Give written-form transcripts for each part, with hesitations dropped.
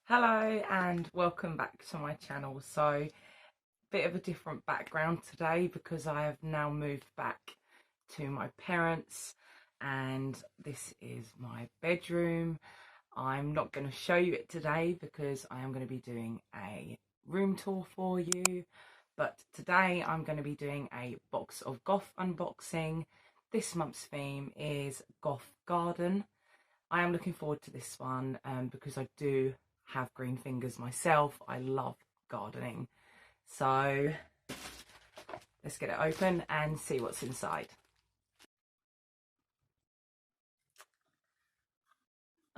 Hello and welcome back to my channel. So, bit of a different background today because I have now moved back to my parents and this is my bedroom. I'm not going to show you it today because I am going to be doing a room tour for you, but today I'm going to be doing a box of Goth unboxing. This month's theme is Goth Garden. I am looking forward to this one because I do have green fingers myself. I love gardening. So let's get it open and see what's inside.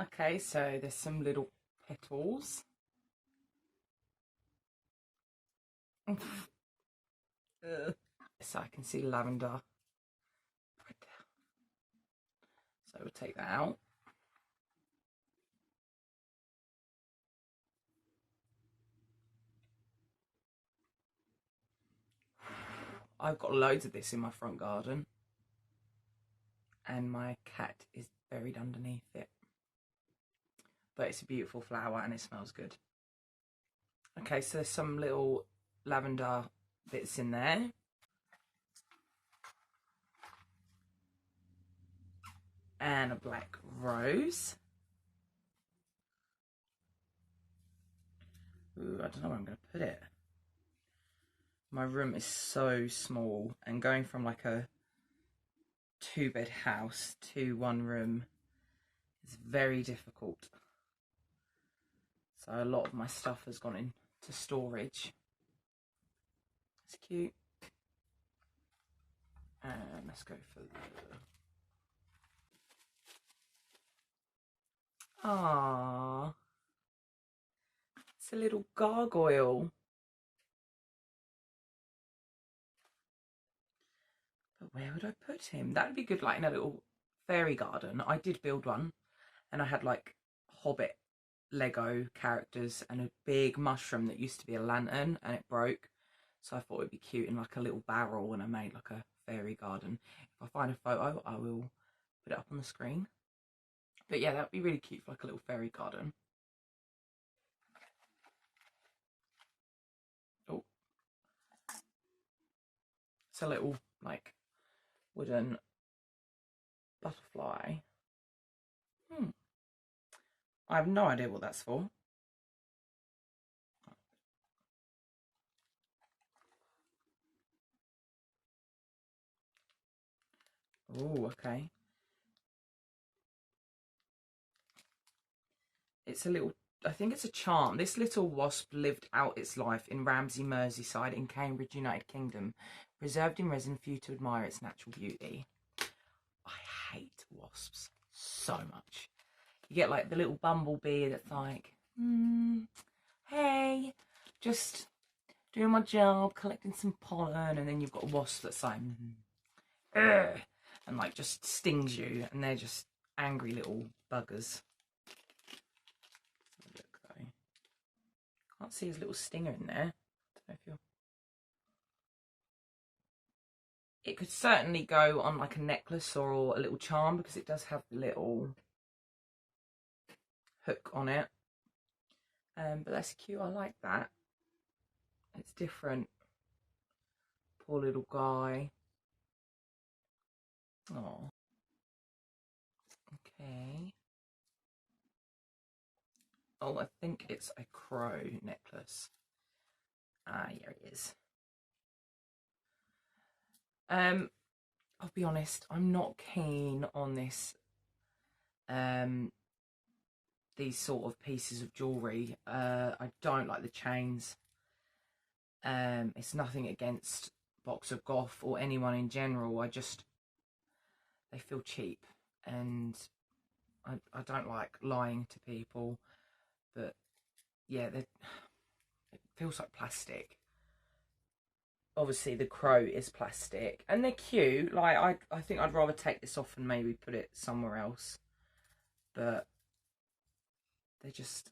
Okay, so there's some little petals. So I can see lavender right there. So we'll take that out. I've got loads of this in my front garden and my cat is buried underneath it. But it's a beautiful flower and it smells good. Okay, so there's some little lavender bits in there. And a black rose. Ooh, I don't know where I'm going to put it. My room is so small, and going from like a 2-bed house to 1 room is very difficult. So a lot of my stuff has gone into storage. It's cute. And let's go for the... Aww. It's a little gargoyle. But where would I put him? That would be good, like in a little fairy garden. I did build one, and I had like Hobbit Lego characters and a big mushroom that used to be a lantern, and it broke. So I thought it'd be cute in like a little barrel, and I made like a fairy garden. If I find a photo, I will put it up on the screen. But yeah, that'd be really cute for like a little fairy garden. Oh, it's a little like wooden butterfly. I have no idea what that's for. Oh, okay. It's a little, I think it's a charm. This little wasp lived out its life in Ramsey, Merseyside in Cambridge, United Kingdom, preserved in resin for you to admire its natural beauty. I hate wasps so much. You get like the little bumblebee that's like, hey, just doing my job, collecting some pollen, and then you've got a wasp that's like, ugh, and like just stings you, and they're just angry little buggers. Look though, can't see his little stinger in there. Don't know if you're... It could certainly go on like a necklace or a little charm because it does have the little hook on it. But that's cute. I like that. It's different. Poor little guy. Oh. Okay. Oh, I think it's a crow necklace. Ah, here it is. I'll be honest, I'm not keen on this. These sort of pieces of jewellery. I don't like the chains. It's nothing against Box of Goth or anyone in general. They feel cheap, and I don't like lying to people, but yeah, it feels like plastic. Obviously the crow is plastic and they're cute. Like I think I'd rather take this off and maybe put it somewhere else, but they just,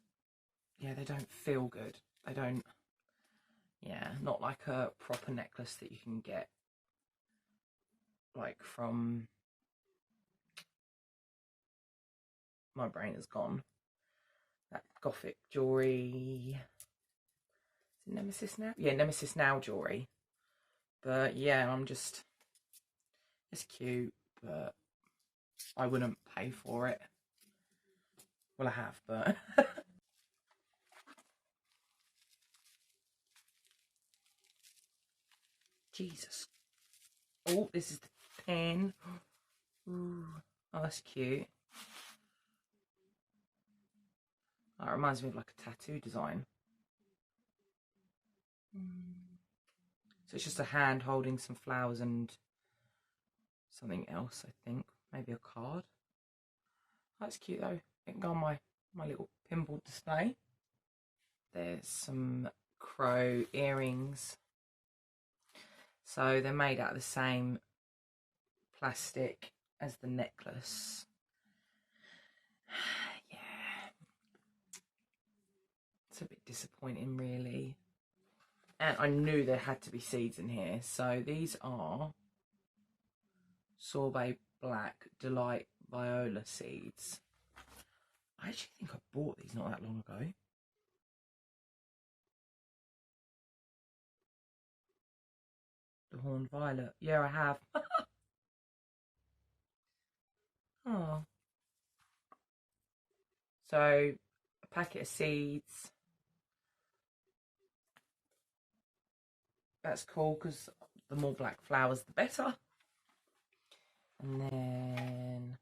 yeah, they don't feel good. They don't, yeah, not like a proper necklace that you can get like from, my brain is gone, that Gothic jewellery. Nemesis Now? Yeah, Nemesis Now jewellery. But yeah, it's cute, but I wouldn't pay for it. Well, I have, but... Jesus. Oh, this is the pen. Ooh. Oh, that's cute. That reminds me of like a tattoo design. So it's just a hand holding some flowers and something else, I think. Maybe a card. That's cute though. It can go on my little pinball display. There's some crow earrings. So they're made out of the same plastic as the necklace. Yeah. It's a bit disappointing, really. And I knew there had to be seeds in here. So these are Sorbet Black Delight Viola seeds. I actually think I bought these not that long ago. The Horned Violet. Yeah, I have. Oh. So, a packet of seeds. That's cool because the more black flowers, the better. And then...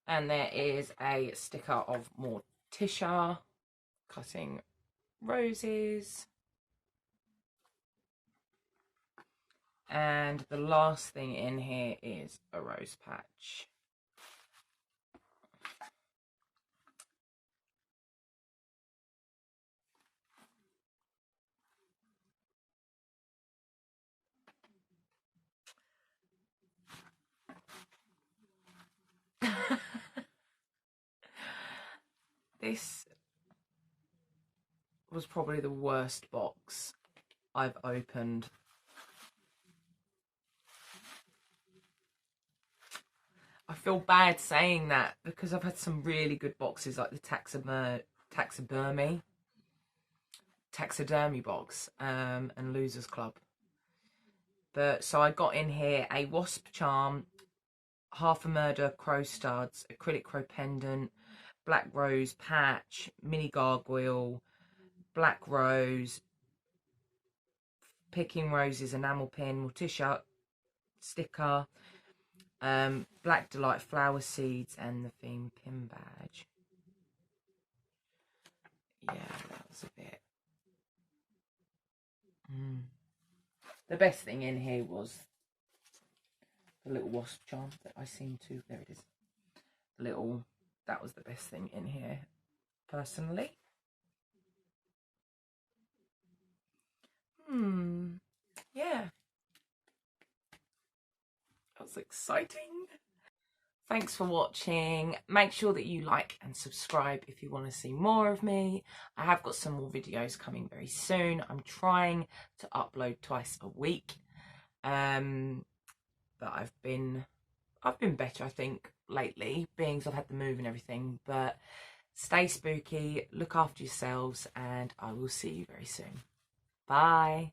And there is a sticker of Morticia cutting roses. And the last thing in here is a rose patch. This was probably the worst box I've opened. I feel bad saying that because I've had some really good boxes like the taxidermy box and Losers Club. But so I got in here a wasp charm, half a murder crow studs, acrylic crow pendant, black rose patch, mini gargoyle, black rose, picking roses enamel pin, Morticia sticker, Black Delight flower seeds, and the theme pin badge. Yeah, that was a bit... The best thing in here was the little wasp charm that I seem to... There it is. That was the best thing in here, personally. Yeah. That was exciting. Thanks for watching. Make sure that you like and subscribe if you want to see more of me. I have got some more videos coming very soon. I'm trying to upload twice a week. But I've been better, I think, lately, being as I've had the move and everything. But stay spooky, look after yourselves, and I will see you very soon. Bye.